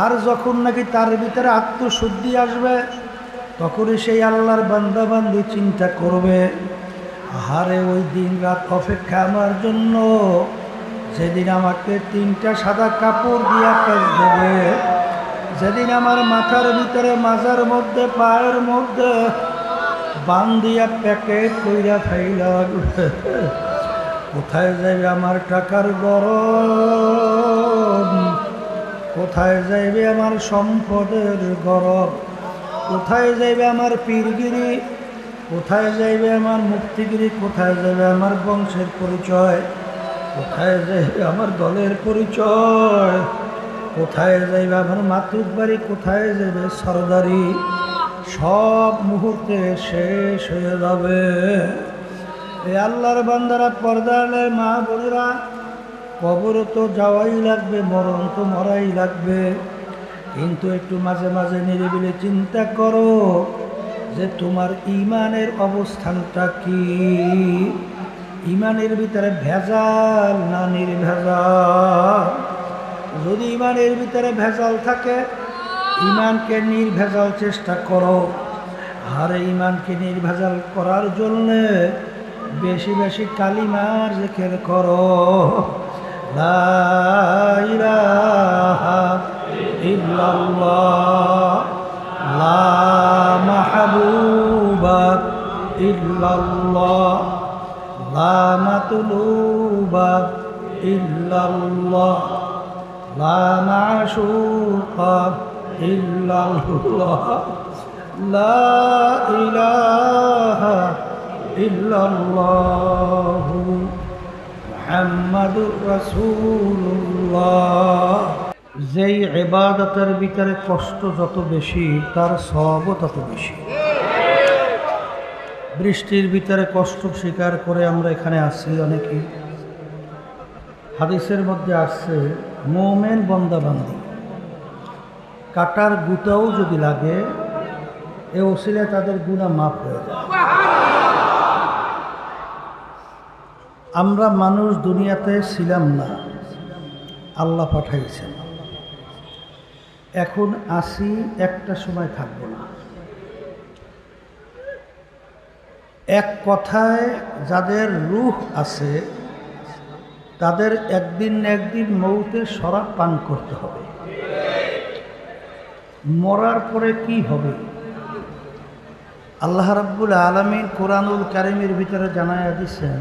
আর যখন নাকি তার ভিতরে আত্মশুদ্ধি আসবে তখনই সেই আল্লাহর বান্দা বান্দি চিন্তা করবে, আহারে ওই দিন রাত অপেক্ষা আমার জন্য, যেদিন আমাকে 3টা সাদা কাপড় দিয়া পেঁচ দেবে, যেদিন আমার মাথার ভিতরে মাজার মধ্যে পায়ের মধ্যে বান্ধিয়া প্যাকেট কইরা ফাইলা। কোথায় যাইবে আমার টাকার গরম, কোথায় যাইবে আমার সম্পদের গরম, কোথায় যাইবে আমার পীরগিরি, কোথায় যাইবে আমার মুক্তিগিরি, কোথায় যাইবে আমার বংশের পরিচয়, কোথায় যাইবে আমার দলের পরিচয়, কোথায় যাইবে আমার মাতুব্বাড়ি, কোথায় যাইবে সরদারি, সব মুহূর্তে শেষ হয়ে যাবে। এই আল্লাহর বান্দারা, পর্দার মা বোনেরা, কবর তো যাওয়াই লাগবে, মরণ তো মরাই লাগবে, কিন্তু একটু মাঝে মাঝে নিরিবিলি চিন্তা করো যে তোমার ইমানের অবস্থানটা কি, ইমানের ভিতরে ভেজাল না নির্ভেজাল। যদি ইমানের ভিতরে ভেজাল থাকে, ইমানকে নির্ভেজাল চেষ্টা করো, আর ইমানকে নির্ভেজাল করার জন্যে বেশি বেশি কালিমার জিকির করো। লা ইলাহা ইল্লাল্লাহ, লা মাহবুবা ইল্লাল্লাহ, লা মাতলুবা ইল্লাল্লাহ, লা মাশুকা ইল্লাল্লাহ, লা ইলাহা ইল্লাল্লাহু মুহাম্মাদুর রাসূলুল্লাহ। যেই ইবাদতের ভিতরে কষ্ট যত বেশি, তার সওয়াবও তত বেশি। বৃষ্টির ভিতরে কষ্ট স্বীকার করে আমরা এখানে আসি অনেকেই। হাদিসের মধ্যে আসছে, মুমিন বান্দা বান্দি কাটার গুঁতাও যদি লাগে, এ ওসিলায় তাদের গুনাহ মাফ হয়ে যায়। আমরা মানুষ দুনিয়াতে ছিলাম না, আল্লাহ পাঠাইছেন। এখন আসি, একটা সময় থাকবো না। এক কথায় যাদের রূহ আছে তাদের একদিন না একদিন মৌতের শরাব পান করতে হবে। মরার পরে কি হবে? আল্লাহ রাব্বুল আলামিন কোরআনুল কারীমের ভিতরে জানায়া দিয়েছেন,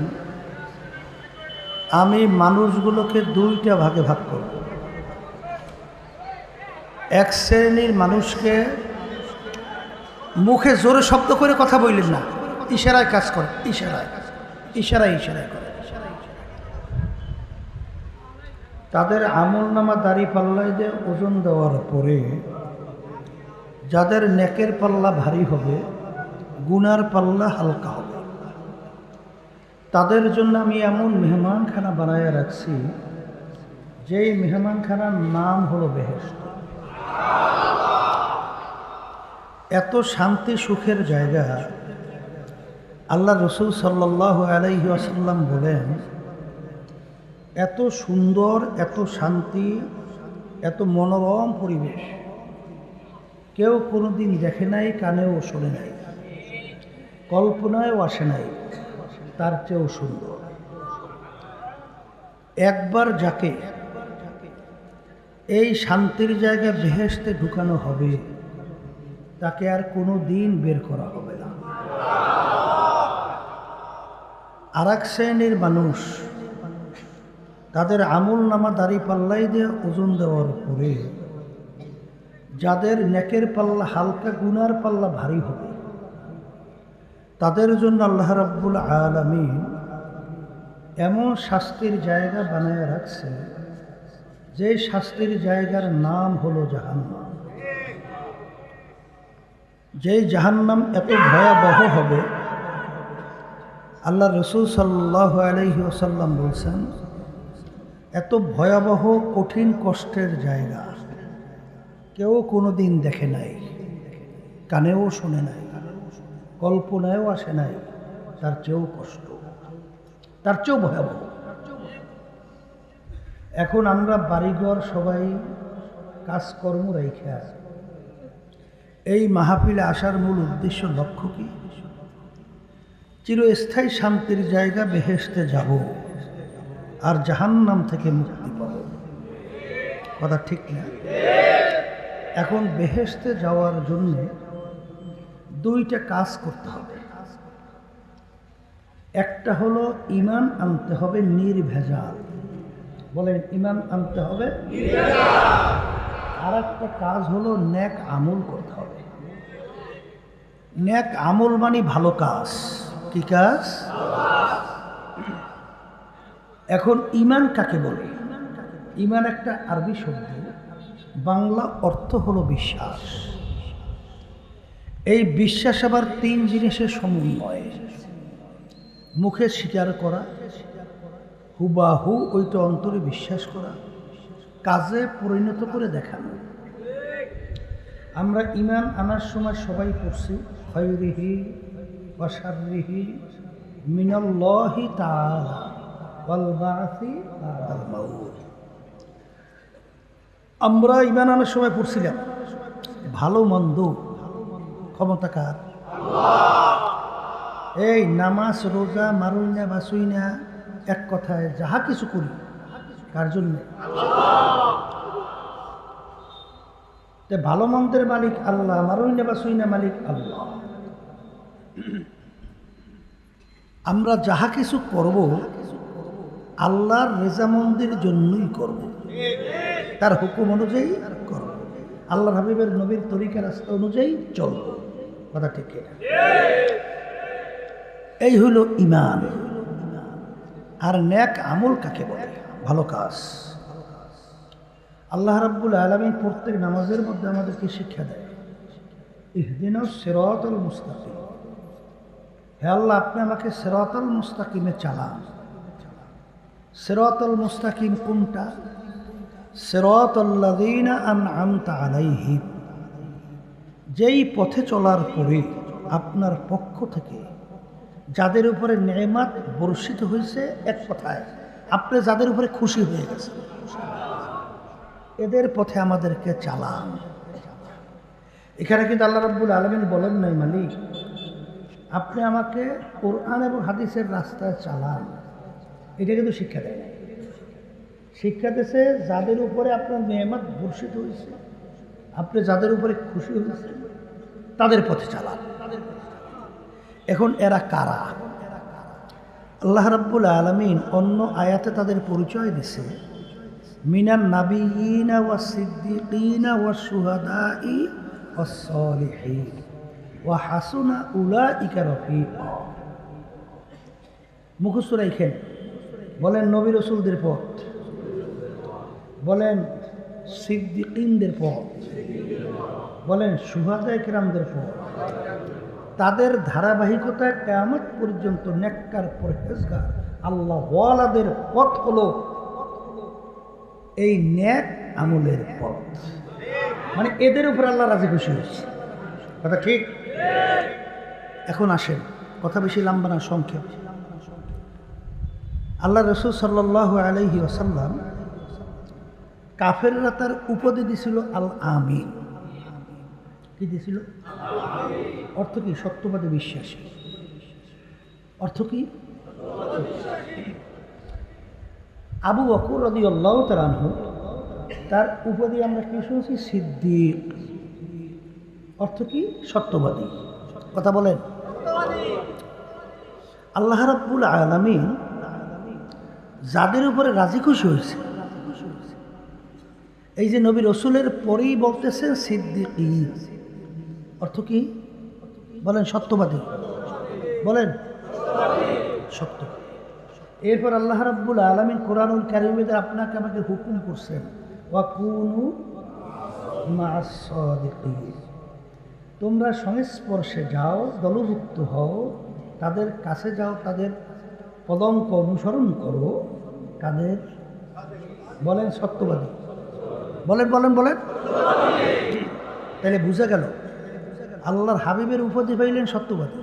আমি মানুষগুলোকে 2টা ভাগে ভাগ করব। এক শ্রেণীর মানুষকে, মুখে জোরে শব্দ করে কথা বললেন না, ইশারায় কাজ করে, ইশারায় করে, তাদের আমলনামা দাড়ি পাল্লায় দিয়ে ওজন দেওয়ার পরে যাদের নেকের পাল্লা ভারী হবে, গুনার পাল্লা হালকা হবে, তাদের জন্য আমি এমন মেহমানখানা বানায় রাখছি, যেই মেহমানখানার নাম হলো বেহেশত। এত শান্তি সুখের জায়গা। আল্লাহ রসুল সাল্লাল্লাহু আলাইহি ওয়াসাল্লাম বলেন, এত সুন্দর, এত শান্তি, এত মনোরম পরিবেশ কেউ কোনোদিন দেখে নাই, কানেও শোনে নাই, কল্পনায়ও আসে নাই, তার চেয়েও সুন্দর। একবার যাকে এই শান্তির জায়গা বেহেশতে ঢুকানো হবে, তাকে আর কোনো দিন বের করা হবে না। আর এক শ্রেণীর মানুষ, তাদের আমলনামা দাড়ি পাল্লাই দিয়ে ওজন দেওয়ার পরে যাদের নেকের পাল্লা হালকা, গুনার পাল্লা ভারী হবে, তাদের জন্য আল্লাহ রাব্বুল আলামিন এমন শাস্তির জায়গা বানায় রাখছে, যে শাস্তির জায়গার নাম হলো জাহান্নাম। যেই জাহান্নাম এত ভয়াবহ হবে, আল্লাহ রসুল সাল্লাল্লাহু আলাইহি ওয়াসাল্লাম বলছেন, এত ভয়াবহ কঠিন কষ্টের জায়গা কেউ কোনো দিন দেখে নাই, কানেও শোনে নাই, কল্পনায়ও আসে নাই, তার চেয়েও কষ্ট, তার চেয়েও ভয়াবহ। এখন আমরা বাড়িঘর সবাই কাজকর্ম রাইখা এই মাহফিলে আসার মূল উদ্দেশ্য লক্ষ্য কি? চিরস্থায়ী শান্তির জায়গা বেহেশতে যাব আর জাহান্নাম থেকে মুক্তি পাব। কথা ঠিক না? এখন বেহেশতে যাওয়ার জন্য দুইটা কাজ করতে হবে। একটা হলো ঈমান আনতে হবে নির্ভেজাল। বলেন, ঈমান আনতে হবে। আর একটা কাজ হলো নেক আমল করতে হবে। নেক আমল মানে ভালো কাজ। কি কাজ? এখন ঈমান কাকে বলে? ঈমান একটা আরবি শব্দ, বাংলা অর্থ হলো বিশ্বাস। এই বিশ্বাস আবার তিন জিনিসের সমন্বয়। মুখে স্বীকার করা, হুবাহু ওইটা অন্তরে বিশ্বাস করা, কাজে পরিণত করে দেখানো। আমরা ঈমান আনার সময় সবাই পড়ছি খায়রিহি ওয়া শাররিহি মিনাল্লাহি তাআলা ওয়াল বা'সি বা'দাল মাউত। আমরা ঈমান আনার সময় পড়ছিলাম ভালো মন্দ ক্ষমতা কার? এই নামাজ রোজা মারুই না বাসুই না, এক কথায় যাহা কিছু করি কার জন্য? ভালো মন্দের মালিক আল্লাহ, মারুই না বাসুই না মালিক আল্লাহ। আমরা যাহা কিছু করব আল্লাহর রেজামন্দির জন্যই করব, তার হুকুম অনুযায়ী করব, আল্লাহর হাবিবের নবীর তরিকা রাস্তা অনুযায়ী চলব। কথা ঠিক না? এই হলো ঈমান। আর নেক আমল কাকে বলে? ভালো কাজ। আল্লাহ রাব্বুল আলামিন প্রত্যেক নামাজের মধ্যে আমাদেরকে শিক্ষা দেয়, ইহদিনাস সিরাতাল মুস্তাকিম। হে আল্লাহ, আপনি আমাকে সিরাতাল মুস্তাকিমে চালান। সিরাতাল মুস্তাকিম কোনটা? সিরাতাল্লাযীনা আন'আমতা আলাইহিম। যেই পথে চলার পরে আপনার পক্ষ থেকে যাদের উপরে নেয়ামত বর্ষিত হয়েছে, এক কথায় আপনি যাদের উপরে খুশি হয়ে গেছে, এদের পথে আমাদেরকে চালান। এখানে কিন্তু আল্লাহ রাব্বুল আলামিন বলেন নাই মালিক আপনি আমাকে কোরআন এবং হাদিসের রাস্তায় চালান। এটা কিন্তু শিক্ষা দেয় না। শিক্ষা দিয়েছে যাদের উপরে আপনার নেয়ামত বর্ষিত হয়েছে, আপনি যাদের উপরে খুশি হয়েছে তাদের পথে চালান। এখন এরা কারা? আল্লাহ রাব্বুল আলামিন অন্য আয়াতে তাদের পরিচয় দিছে, মিনান নাবিয়িনা ওয়াস সিদ্দিকিনা ওয়াস শুহাদাই ওয়াস সালিহিন ওয়া হাসুনা উলাইকা রফিকা। মুখস্থ রাখেন। বলেন নবী রাসূলদের পথ, বলেন সিদ্দিকিনদের পথ, বলেন শুহাদায়ে কিরামদের পথ। তাদের ধারাবাহিকতা কিয়ামত পর্যন্ত নেককার পরহেজগার আল্লাহ ওয়ালাদের পথ হলো এই নেক আমলের পথ। মানে এদের উপর আল্লাহ রাজি খুশি হয়েছে। কথা ঠিক? এখন আসেন, কথা বেশি লম্বা না, সংক্ষেপ। আল্লাহ রাসূল সাল্লাল্লাহু আলাইহি ওয়াসাল্লাম কাফেররা তার উপাধি দিছিল আল আমিন। কি দিছিল? অর্থ কি? সত্যবাদী বিশ্বাসী। অর্থ কি? আবু বকর রাদিয়াল্লাহু তাআলা আনহু তার উপাধি আমরা কি শুনছি? সিদ্দিক। অর্থ কি? সত্যবাদী। কথা বলেন। আল্লাহ রাব্বুল আলামিন যাদের উপরে রাজি খুশি হয়েছে, এই যে নবী রসুলের পরেই বলতেছেন সিদ্দিকীন। অর্থ কি? বলেন সত্যবাদী। বলেন সত্যবাদী। এরপর আল্লাহ রাব্বুল আলামিন কোরআনুল কারীমে আপনাকে আমাকে হুকুম করছেন, ওয়া কুনু মা'আস সাদিকিন। তোমরা সংস্পর্শে যাও, দলভুক্ত হও, তাদের কাছে যাও, তাদের পদঙ্ক অনুসরণ করো। কাদের? বলেন সত্যবাদী। বলেন বলেন বলেন। তাহলে বুঝা গেল আল্লাহর হাবিবের উপাধি পাইলেন সত্যবাদী,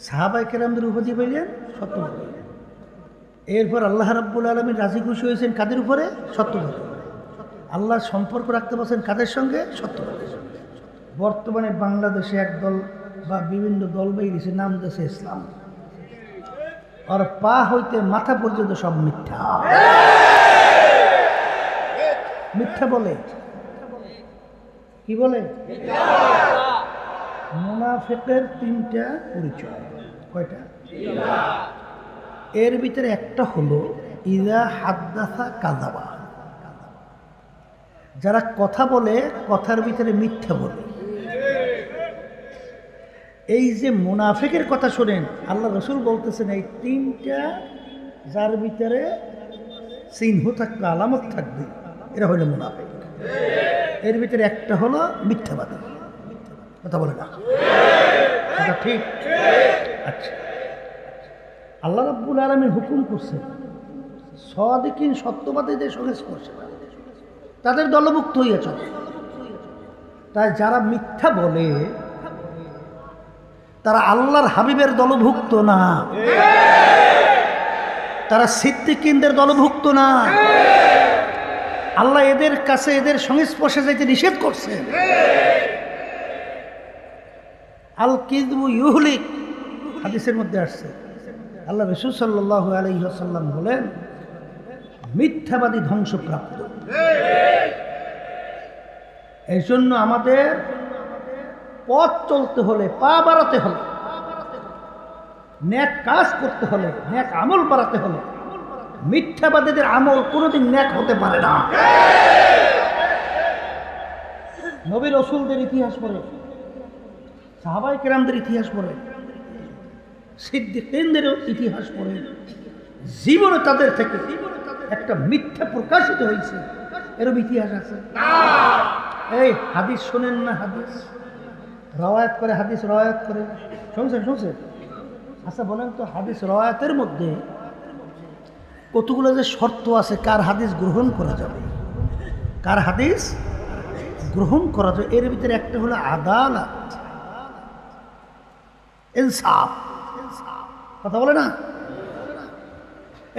সাহাবায়ে কেরামদের উপাধি পাইলেন সত্যবাদী। এরপর আল্লাহ রাব্বুল আলামিন রাজি খুশি হয়েছেন কাদের উপরে? সত্যবাদী। আল্লাহ সম্পর্ক রাখতে বলছেন কাদের সঙ্গে? সত্যবাদীর সঙ্গে। বর্তমানে বাংলাদেশে একদল বা বিভিন্ন দল বেরিয়েছে, নাম দেশে ইসলাম, আর পা হইতে মাথা পর্যন্ত সব মিথ্যা মিথ্যা বলে। কি বলে? মুনাফিকের তিনটা পরিচয়। কয়টা? এর ভিতরে একটা হলো ইযা হাদ্দাসা কাযাবা, যারা কথা বলে কথার ভিতরে মিথ্যা বলে। এই যে মুনাফিকের কথা শোনেন, আল্লাহ রাসূল বলতেছেন এই তিনটা যার ভিতরে চিহ্ন থাকবে, আলামত থাকবে, এরা হলো মুনাফিক। এর ভিতরে একটা হলো মিথ্যাবাদী। কথা বলে না? কথা ঠিক? আচ্ছা, আল্লাহ রাব্বুল আলামিন হুকুম করছেন সাদিকিন সত্যবাদীদের সঙ্গে স্পর্শে তাদের দলভুক্ত হইয়া চলে। তাই যারা মিথ্যা বলে তারা আল্লাহর হাবিবের দলভুক্ত না, তারা সিদ্দিকিনদের দলভুক্ত না। আল্লাহ এদের কাছে এদের সংস্পর্শে যাইতে নিষেধ করছেন। আল কিযবু ইউহলিক, হাদিসের মধ্যে আসছে, আল্লাহ রাসূল সাল্লাল্লাহু আলাইহি ওয়াসাল্লাম বলেন মিথ্যাবাদী ধ্বংসপ্রাপ্ত। এই জন্য আমাদের পথ চলতে হলে, পা বাড়াতে হলে, নেক কাজ করতে হলে, নেক আমল বাড়াতে হলে মিথ্যাবাদীদের আমল কোনোদিন নেক হতে পারে না। নবী রাসূলদের ইতিহাস পড়ে, সাহাবায়ে কেরামদের ইতিহাস পড়ে, সিদ্দিকীনদের ইতিহাস পড়ে, জীবনে তাদের থেকে একটা মিথ্যা প্রকাশিত হয়েছে এরকম ইতিহাস আছে? এই হাদিস শোনেন না, হাদিস রওয়ায়াত করে, হাদিস রওয়ায়াত করে, শুনছেন? আচ্ছা বলেন তো, হাদিস রওয়ায়াতের মধ্যে কতগুলো যে শর্ত আছে কার হাদিস গ্রহণ করা যাবে, কার হাদিস গ্রহণ করা যাবে, এর ভিতরে একটা হলো আদালত, ইনসাফ। কথা বলে না?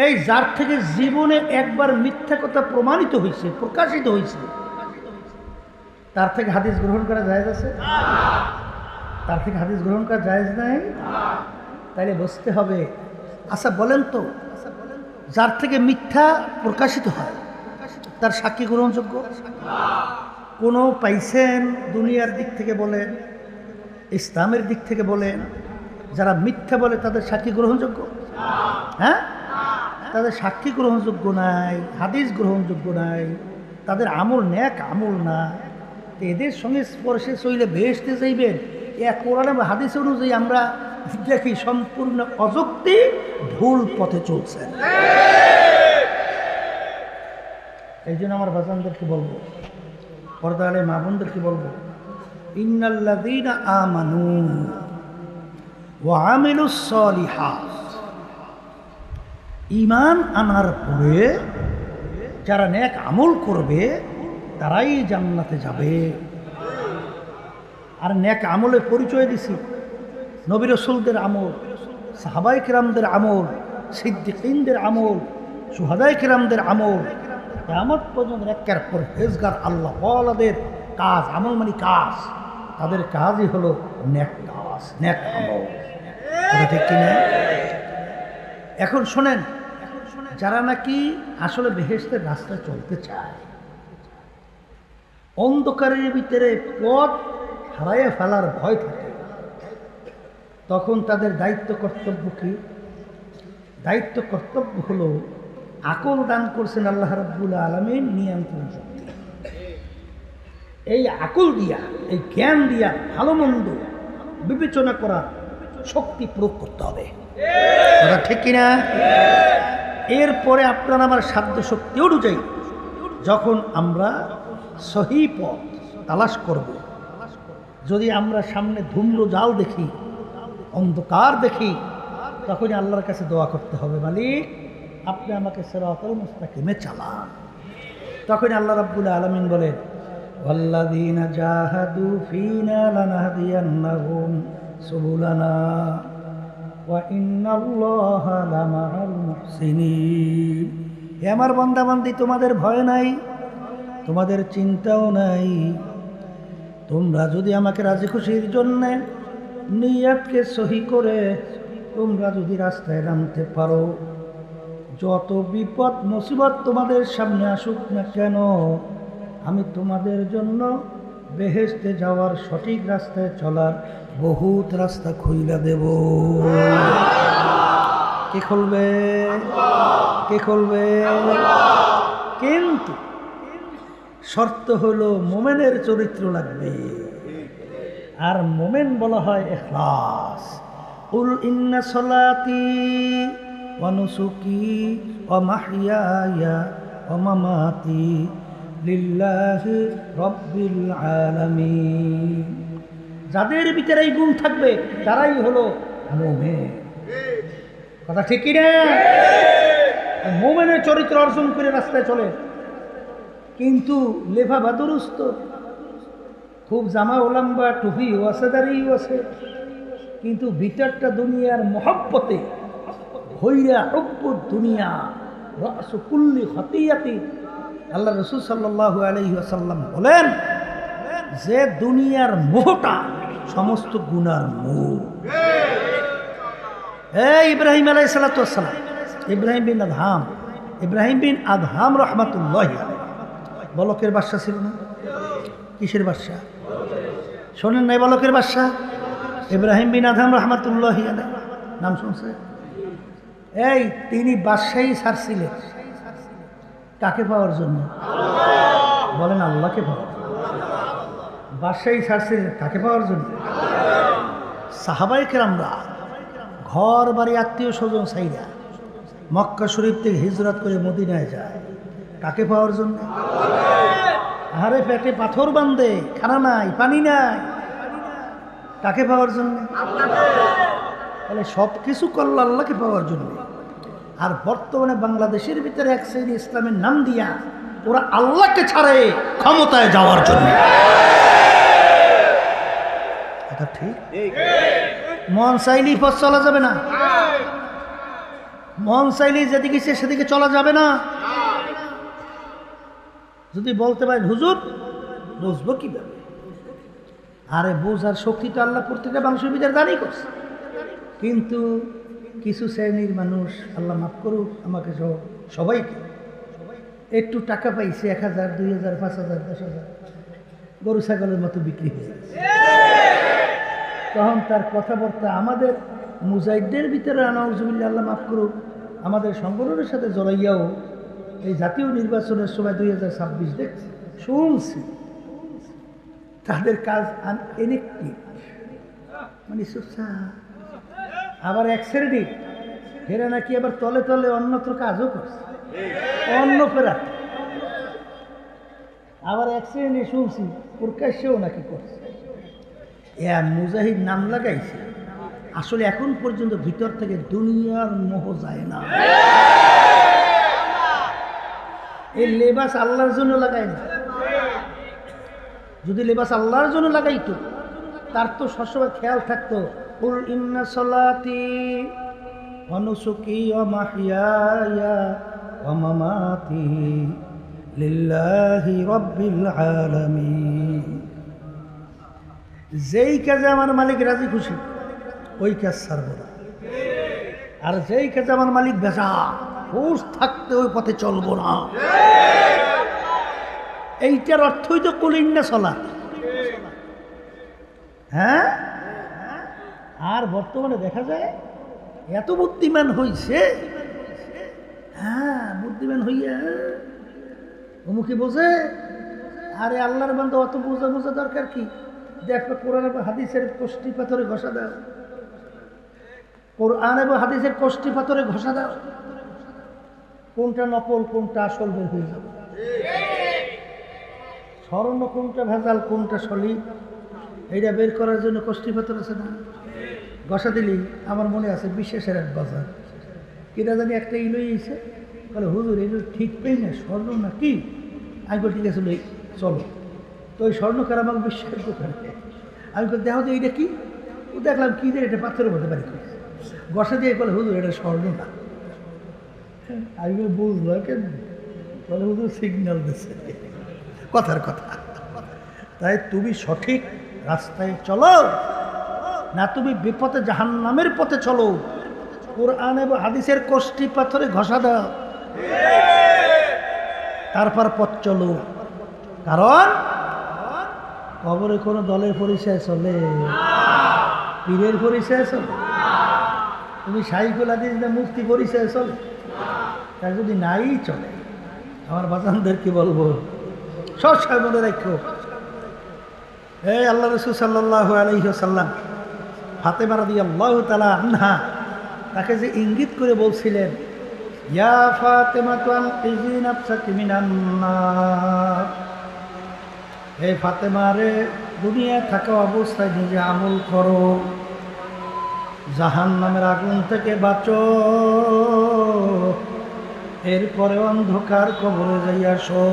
এই যার থেকে জীবনে একবার মিথ্যা কথা প্রমাণিত হয়েছে, প্রকাশিত হয়েছে, তার থেকে হাদিস গ্রহণ করা জায়েজ আছে? তার থেকে হাদিস গ্রহণ করা জায়েজ নাই? তাইলে বুঝতে হবে। আচ্ছা বলেন তো, যার থেকে মিথ্যা প্রকাশিত হয় তার সাক্ষী গ্রহণযোগ্য? কোনো পাইছেন দুনিয়ার দিক থেকে বলেন, ইসলামের দিক থেকে বলেন, যারা মিথ্যা বলে তাদের সাক্ষী গ্রহণযোগ্য? হ্যাঁ, তাদের সাক্ষী গ্রহণযোগ্য নাই, হাদিস গ্রহণযোগ্য নাই, তাদের আমল নেক আমল না। এদের সঙ্গে স্পর্শে চইলে বেহেশতে যাইবেন, কোরআন এবং হাদিস অনুযায়ী আমরা দেখি সম্পূর্ণ অযৌক্তিক ভুল পথে চলছেন। এই জন্য আমার বাজানদেরকে বলবো, পর্দা আলে মা বোনদেরকে বলবো, ইন্নাল্লাযীনা আমানু ওয়া আমিলুস সালিহাত, ঈমান আনার পরে যারা নেক আমল করবে তারাই জান্নাতে যাবে। আর নেক আমলের পরিচয় দিছি নবী রাসূলদের আমল, সাহাবায়ে কেরামদের আমল, সিদ্দিকীনদের আমল, শুহাদায়ে কেরামদের আমল, কিয়ামত পর্যন্ত একের পর পরহেজগার আল্লাহ ওয়ালাদের কাজ, আমল মানে কাজ, তাদের কাজই হলো নেক কাজ, নেক আমল। ঠিক কিনা? এখন শোনেন, যারা নাকি আসলে বেহেশতের রাস্তায় চলতে চায়, অন্ধকারের ভিতরে পথ হারাইয়া ফেলার ভয় থাকে, তখন তাদের দায়িত্ব কর্তব্য কি? দায়িত্ব কর্তব্য হলো আকল দান করছেন আল্লাহ রাব্বুল আলামিন, নিয়ন্ত্রণ শক্তি। এই আকল দিয়া, এই জ্ঞান দিয়া ভালো মন্দ বিবেচনা করার শক্তি প্রয়োগ করতে হবে। ঠিক কিনা? এরপরে আপনার আমার সাধ্য শক্তি অনুযায়ী যখন আমরা সহি পথ তালাশ করব, যদি আমরা সামনে ধূম্র জাল দেখি, অন্ধকার দেখি, তখনই আল্লাহর কাছে দোয়া করতে হবে, মালিক আপনি আমাকে সিরাতাল মুস্তাকিমে চালান। তখন আল্লাহ রাব্বুল আলামিন বলেন, ওয়াল্লাযীনা জাহাদু ফীনা লানাহদিয়ান্নাহুম সুবুলানা ওয়া ইন্নাল্লাহা লামাআল মুহসিনিন। হে আমার বান্দা বান্দি, তোমাদের ভয় নাই, তোমাদের চিন্তাও নাই। তোমরা যদি আমাকে রাজি খুশির জন্যে নিয়তকে সহি করে তোমরা যদি রাস্তায় নামতে পারো, যত বিপদ মুসিবত তোমাদের সামনে আসুক না কেন, আমি তোমাদের জন্য বেহেশতে যাওয়ার সঠিক রাস্তায় চলার বহুত রাস্তা খুইলা দেব। কে খুলবে? কে খুলবে? কিন্তু শর্ত হলো মোমেনের চরিত্র লাগবে। আর মোমেন বলা হয় ইখলাস। উল ইন্না সলাতি ওয়া নুসুকি ওয়া মাহইয়ায়া ওয়া মামাতি লিল্লাহি রাব্বিল আলামিন। যাদের ভিতরে এই গুণ থাকবে তারাই হলো মোমেন। কথা ঠিক কি না? মোমেনের চরিত্র অর্জন করে রাস্তায় চলে, কিন্তু লেফা বাদুরুস্ত, খুব জামা ওলাম্বা, টুপিও আছে, দাড়িও আছে, কিন্তু ভিতরটা দুনিয়ার মহব্বতে হইয়া হুব্বুদ দুনিয়া রাসু কুল্লি খতিয়াতি। আল্লাহ রাসূল সাল্লাল্লাহু আলাইহি ওয়াসাল্লাম বলেন যে দুনিয়ার মোহটা সমস্ত গুনার মোহ। ইব্রাহিম আলাইহিস সালাতু ওয়াস সালাম, ইব্রাহিম বিন আদহাম রহমাতুল্লাহি আলাইহি বলকের বাদশা ছিল না? কিসের বাদশা? শোনেন নাই? বলকের বাদশা ইব্রাহিম বিন আদহাম রহমাতুল্লাহি আলাইহি, নাম শুনছে? তিনি বাদশাহী ছাড়ছিলেন কাকে পাওয়ার জন্য? বলেন আল্লাহকে পাওয়ার। বাদশাহী ছাড়ছিলেন কাকে পাওয়ার জন্য? সাহাবায়ে কেরামরা ঘর বাড়ি আত্মীয় স্বজন ছাইরা মক্কা শরীফ থেকে হিজরত করে মদিনায় যায় কাকে পাওয়ার জন্য? আহারে পেটে পাথর বাঁধে, খানা নাই, পানি নাই, কাকে পাওয়ার জন্য? তাহলে সব কিছু করল আল্লাহকে পাওয়ার জন্য। আর বর্তমানে বাংলাদেশের ভিতরে এক শ্রেণী ইসলামের নাম দিয়া ওরা আল্লাহকে ছাড়ে ক্ষমতায় যাওয়ার জন্য। এটা ঠিক? মন চাইলেই পথ চলা যাবে না, মন চাইলেই যেদিকে সেদিকে চলা যাবে না। যদি বলতে পারেন হুজুর বুঝবো কিভাবে? আরে বোঝার শক্তি তো আল্লাহ প্রত্যেকটা মানুষের ভিতরে দাঁড়িয়ে করছে, কিন্তু কিছু শ্রেণীর মানুষ, আল্লাহ মাফ করুক আমাকে সবাইকে, একটু টাকা পাইছে 1000, 2000, 5000, 10,000, গরু ছাগলের মতো বিক্রি হয়ে গেছে। তখন তার কথাবার্তা আমাদের মুজাহিদদের ভিতরে নাউজুবিল্লাহ, আল্লাহ মাফ করুক, আমাদের সংগঠনের সাথে জড়াইয়াও এই জাতীয় নির্বাচনের সময় 2026 দেখছি, শুনছি তাদের কাজ আনএনেক্টিভ, মানে আবার এক শ্রেণী এরা নাকি আবার তলে তলে অন্যত্র কাজও করছে, অন্য ফেরা। আবার এক শ্রেণী শুনছি প্রকাশ্যেও নাকি করছে। মুজাহিদ নাম লাগাইছে, আসলে এখন পর্যন্ত ভিতর থেকে দুনিয়ার মোহ যায় না। এই লেবাস আল্লাহর জন্য লাগাই না। যদি লেবাস আল্লাহর জন্য লাগাইতো তার তো সবসময় খেয়াল থাকতো, কুল ইন্না সলাতি ওয়া নুসুকি ওয়া মাহইয়ায়া ওয়া মামাতি লিল্লাহি রাব্বিল আলামিন। যেই কাজে আমার মালিক রাজি খুশি ওই কাজ ছাড়ব না, আর যেই কাজে আমার মালিক বেজা হুঁশ থাকতে ওই পথে চলবো না। এইটার অর্থই তো কুল ইন্না সলাতি। হ্যাঁ, আর বর্তমানে দেখা যায় এত বুদ্ধিমান হইছে, হ্যাঁ বুদ্ধিমান হইয়া অমুকে বোঝে। আরে আল্লাহর বান্দা অত বোঝা দরকার কি? দেখো কোরআন এবং হাদিসের কষ্টি পাথরে ঘষা দাও, কোরআন এবং হাদিসের কষ্টি পাথরে ঘষা দাও, কোনটা নকল কোনটা আসল বের হয়ে যাবে। স্বর্ণ কোনটা ভেজাল কোনটা সলিড, এইটা বের করার জন্য কষ্টি পাথর আছে না? ঘষা দিলি। আমার মনে আছে বিশেষের এক বাজার কিনা জানি একটা ইলই এসে বলে, হুজুর এগুলো ঠিক পেই না, স্বর্ণ না কি? আমি বলি ঠিক আছে চলো। তো ওই স্বর্ণকার আমাকে বিশ্বাস করে, আমি বলি দেখো তো এইটা কি? ও দেখলাম কি যে এটা পাথরের মধ্যে বাড়ি করেছে, ঘষা দিয়ে বলে হুজুর এটা স্বর্ণ না। আমি বুঝলো কেন? বলে হুজুর সিগন্যাল দিচ্ছে। কথার কথা। তাই তুমি সঠিক রাস্তায় চলো না তুমি বিপথে জাহান্নামের পথে চলো। কোরআন এবং হাদিসের কষ্টি পাথরে ঘষা দাও, তারপর পথ চলো। কারণ কবরে কোনো দলের পরিচয় চলে, পীরের পরিচয় চলে, তুমি শাইখুল হাদিস না মুফতি পরিচয় চলে? তাই যদি নাই চলে, আমার বাজানদেরকে বলবো সবসময় মনে রাখো, এই আল্লাহ রাসূল সাল্লাল্লাহু আলাইহি ওয়াসাল্লাম ফাতেমা রাদিয়াল্লাহু তাআলা আনহা তাকে যে ইঙ্গিত করে বলছিলেন, ইয়া ফাতেমাতু আনকিজি নাফসাকি মিনান নার, হে ফাতেমা রে, দুনিয়ায় থাকা অবস্থায় নিজে আমল করো, জাহান্নামের আগুন থেকে বাঁচো, এরপরে অন্ধকার কবরে যাই আসো।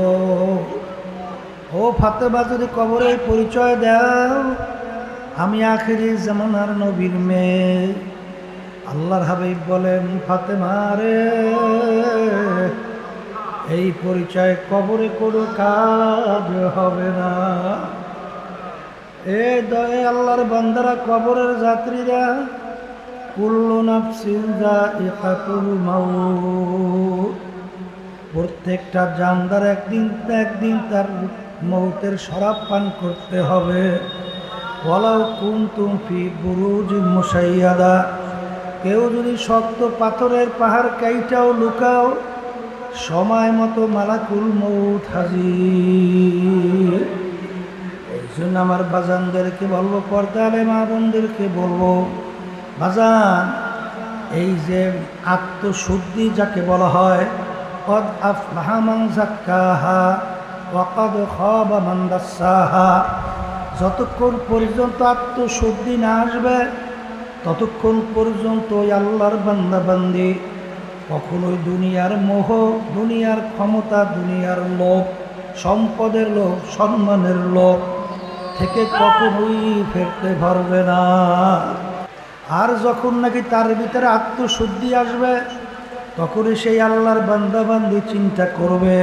ও ফাতেমা, যদি কবরে পরিচয় দাও আমি আখিরি জামানার নবীর মেয়ে, আল্লাহর হাবিব বলেন, ফাতেমা রে, এই পরিচয় কবরে কোনো কাজ হবে না। এ দয়ে আল্লাহর বান্দারা, কবরের যাত্রীরা, কুল্লু নাফসিন যায়িকাতুল মাউত, প্রত্যেকটা জানদার একদিন একদিন তার মৌতের শরাব পান করতে হবে। ওয়ালাউ কুনতুম ফি বুরুজিন মুশাইয়াদা, কেউ যদি শক্ত পাথরের পাহাড় কাইটাও লুকাও, সময় মতো মালাকুল মৌত হাজির। এই জন্য আমার বাজানদেরকে বলবো, পর্দালে মা বোনদেরকে বলবো, বাজান, এই যে আত্মশুদ্ধি যাকে বলা হয়, কদ আফলাহা মান যাক্কাহা ওয়া কদ খাবা মান দাসসাহা, যতক্ষণ পর্যন্ত আত্মশুদ্ধি না আসবে ততক্ষণ পর্যন্ত আল্লাহর বান্দা বান্দি কখনোই দুনিয়ার মোহ, দুনিয়ার ক্ষমতা, দুনিয়ার লোভ, সম্পদের লোভ, সম্মানের লোভ থেকে কখনোই ফেরতে পারবে না। আর যখন নাকি তার ভিতরে আত্মশুদ্ধি আসবে তখনই সেই আল্লাহর বান্দা বান্দি চিন্তা করবে,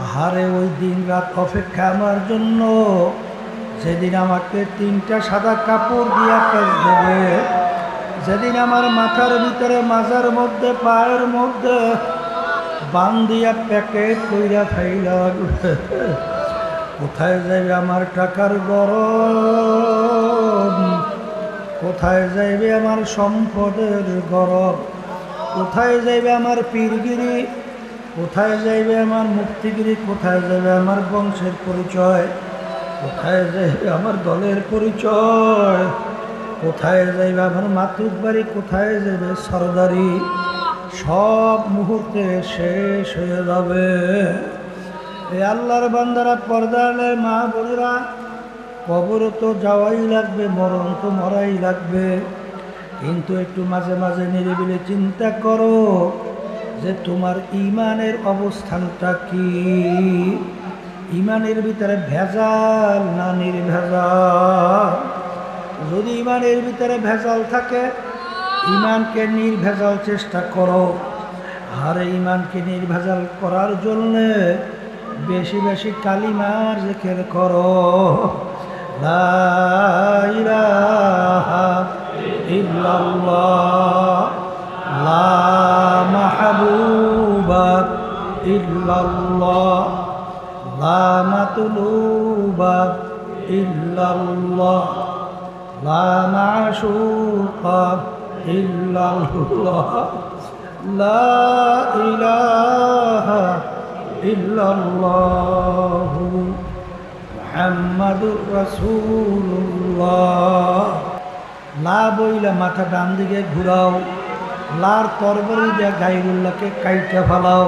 আহারে ওই দিন রাত অপেক্ষা আমার জন্য, যেদিন আমাকে 3টা সাদা কাপড় দিয়া পেঁচ দেবে, যেদিন আমার মাথার ভিতরে, মাজার মধ্যে, পায়ের মধ্যে বান্ধিয়া প্যাকেট কইরা ফাইলা রাখবে। কোথায় যাইবে আমার টাকার গরম, কোথায় যাইবে আমার সম্পদের গরম, কোথায় যাইবে আমার পীরগিরি, কোথায় যাইবে আমার মুক্তিগিরি, কোথায় যাইবে আমার বংশের পরিচয়, কোথায় যাইবে আমার দলের পরিচয়, কোথায় যাইবে আমার মাতুক বাড়ি, কোথায় যাইবে সরদারি, সব মুহূর্তে শেষ হয়ে যাবে। এই আল্লাহর বান্দারা, পর্দালে মা বোনেরা, কবর তো যাওয়াই লাগবে, মরণ তো মরাই লাগবে, কিন্তু একটু মাঝে মাঝে নিরিবিলি চিন্তা করো যে তোমার ইমানের অবস্থানটা কি, ইমানের ভিতরে ভেজাল না নির্ভেজাল। যদি ইমানের ভিতরে ভেজাল থাকে, ইমানকে নির্ভেজাল চেষ্টা করো, আর ইমানকে নির্ভেজাল করার জন্যে বেশি বেশি কালিমার জিকির করো, লা ইলাহা ইল্লাল্লাহ, লা মাহবুবা ইল্লাল্লাহ, লা মাতলুবা ইল্লাল্লাহ, লা মাশুকা ইল্লাল্লাহ, লা ইলাহা ইল্লাল্লাহ, মুহাম্মাদুর রাসূলুল্লাহ। লা বইলা মাথা ডান দিকে ঘুরাও, লার তরবারি দিয়ে গায়রুল্লাহকে কাইটা ফালাও,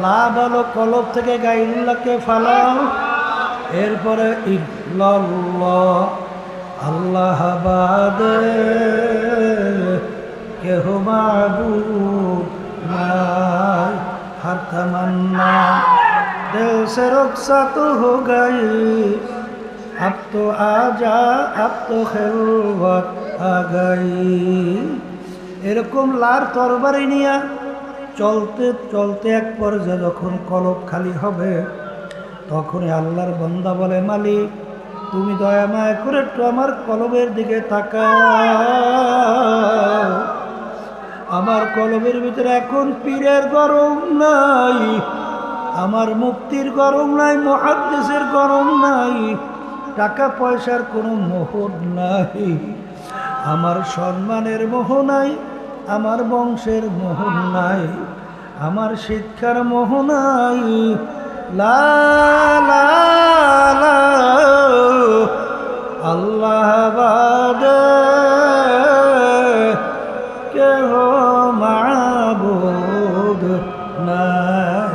লা বলো কলব থেকে গায়রুল্লাহকে ফালাও, এরপরে ইল্লাল্লাহ, আল্লাহ বাদে কেহ মাবুদ নাই, हर तमन्ना दिल से रुखसत हो गई, अब तो आजा, अब तो खिलवत आ गई। এরকম লার তরবারি নিয়া চলতে চলতে এক পর্যায়ে যখন কলব খালি হবে তখনই আল্লাহর বান্দা বলে, মালিক তুমি দয়া মায়া করে একটু আমার কলবের দিকে তাকাও। আমার কলবের ভিতরে এখন পীরের গরম নাই, আমার মুক্তির গরম নাই, মুহাদ্দিসের গরম নাই, টাকা পয়সার কোনো মোহ নাই, আমার সম্মানের মোহ নাই, আমার বংশের মোহ নাই, আমার শিক্ষার মোহ নাই। লা লা লা আল্লাহ বাদে কেহ মাবুদ নাই।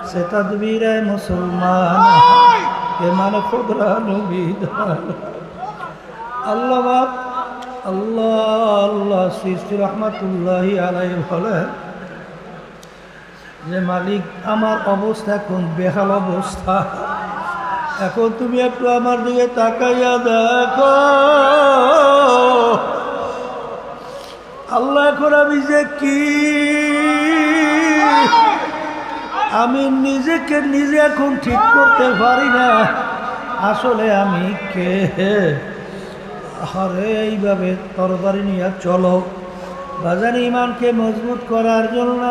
সে তদবীরে মুসলমান কে মানে খুদরা নবীদান। আল্লাহ বাপ আল্লাহ আল্লাহ সৃষ্টি রহমাতুল্লাহি আলাইহি বলেন যে মালিক আমার অবস্থা এখন বেহাল অবস্থা, এখন তুমি একটু আমার দিকে তাকাইয়া দেখো। আল্লাহ এখন আমি যে কি, আমি নিজেকে নিজে এখন ঠিক করতে পারি না, আসলে আমি কে। আরে এইভাবে তরবারি নিয়ে চলো বাজার, ইমানকে মজবুত করার জন্য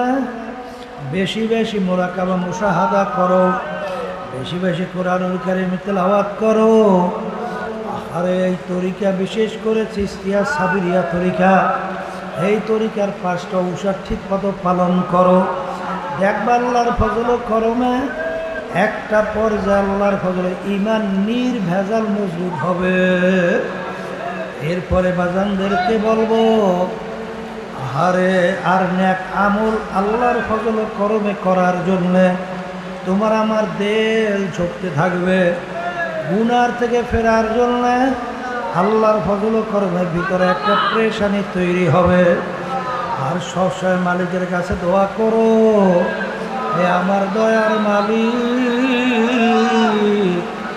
বেশি বেশি মুরাকাবা মুশাহাদা করো, বেশি বেশি কোরআনুল কারীম তেলাওয়াত করো। আরে এই তরিকা বিশেষ করে চিশতিয়া সাবিরিয়া তরিকা, এই তরিকার 5টা উসার ঠিক মতো পালন করো, দেখবা আল্লাহর ফজল করমে একটা পর্যায়ে আল্লাহর ফজলে ইমান নির্ভেজাল মজবুত হবে। এরপরে বাজানদেরকে বলবো, আরে আর নেক আমল আল্লাহর ফজল করমে করার জন্যে তোমার আমার দেল ঝুঁকতে থাকবে, গুনার থেকে ফেরার জন্যে আল্লাহর ফজল করমের ভিতরে একটা প্রেশানি তৈরি হবে। আর সবসময় মালিকের কাছে দোয়া করো, হে আমার দয়ার মালিক,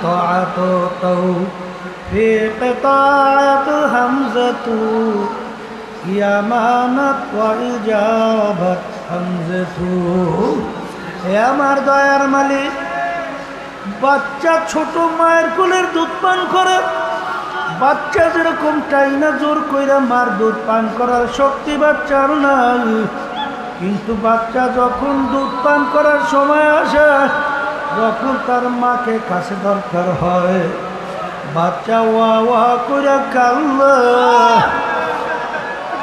তাআত তাওফীক তাআত হামজাতু ইয়ামানাত ওয়া ইজাবাত হামজাতু। হে আমার দয়ার মালিক, বাচ্চা ছোট মায়ের কোলের দুধ পান করে, বাচ্চা যেরকম টাইনা জোর কইরা মার দুধ পান করার শক্তি বাচ্চার নাই, কিন্তু বাচ্চা যখন দুধ পান করার সময় আসে, যখন তার মাকে কাছে দরকার হয়, বাচ্চা ওয়া ওয়া কইরা কান্না।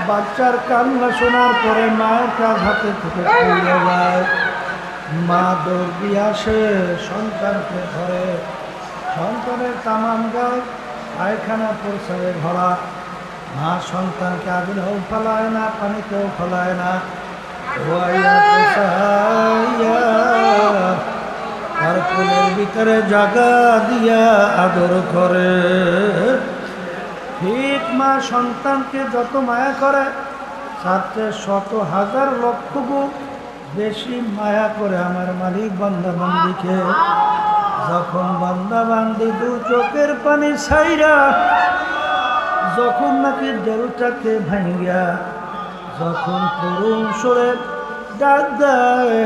বাচ্চার কান্না শোনার পরে মায়ের কাছ হাতে থেকে পড়ে যায়, মা দৌড় দিয়ে আসে, সন্তানকে ধরে, সন্তানের তামাম গায়ে পায়খানা প্রসাবে ভরা, মা সন্তানকে আগুনেও ফেলায় না, পানিতেও ফেলায় না, তার কোলের ভিতরে জাগা দিয়া আদর করে। ঠিক মা সন্তানকে যত মায়া করে, তার চেয়ে 100,000 লক্ষ গুণ বেশি মায়া করে আমার মালিক বান্দাবান্দিকে। যখন বান্দাবান্দি দু চোখের পানি ছাইরা, যখন নাকি দেলটাকে ভাঙ্গিয়া, যখন করুণ সুরে ডাক দেয়,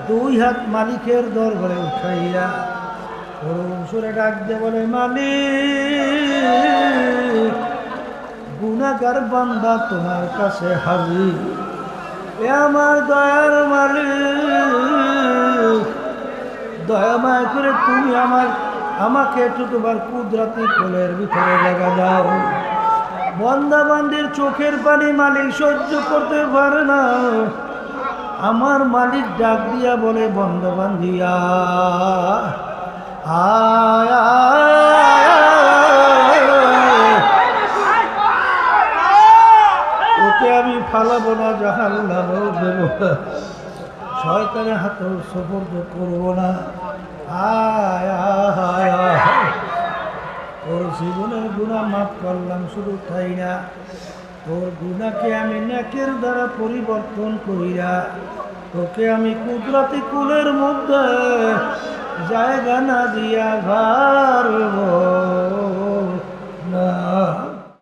2 হাত মালিকের দরবারে উঠাইয়া করুণ সুরে ডাক দিয়ে বলে, মালিক গুনাহগার বান্দা তোমার কাছে হাজির। এ আমার দয়ার মালিক, দয়া মায়া করে তুমি আমাকে একটু তোমার কুদরতি কোলের ভিতরে জায়গা দাও। বান্দাবান্দির চোখের পানি মালিক সহ্য করতে পারে না, আমার মালিক ডাক দিয়া বলে, বান্দাবান্দিয়া আয় ওকে আমি ফালাবো না, জাহান্নামেও দেব না, শয়তানের হাতেও সুপর্দ করবো না। আয় আয় আয়, তোর জীবনের গুনাহ মাফ করলাম, শুধু তাই না, তোর গুনাহকে আমি নেকের দ্বারা পরিবর্তন করিয়া তোকে আমি কুদরতি কুলের মধ্যে জায়গা না দিয়া পারব না।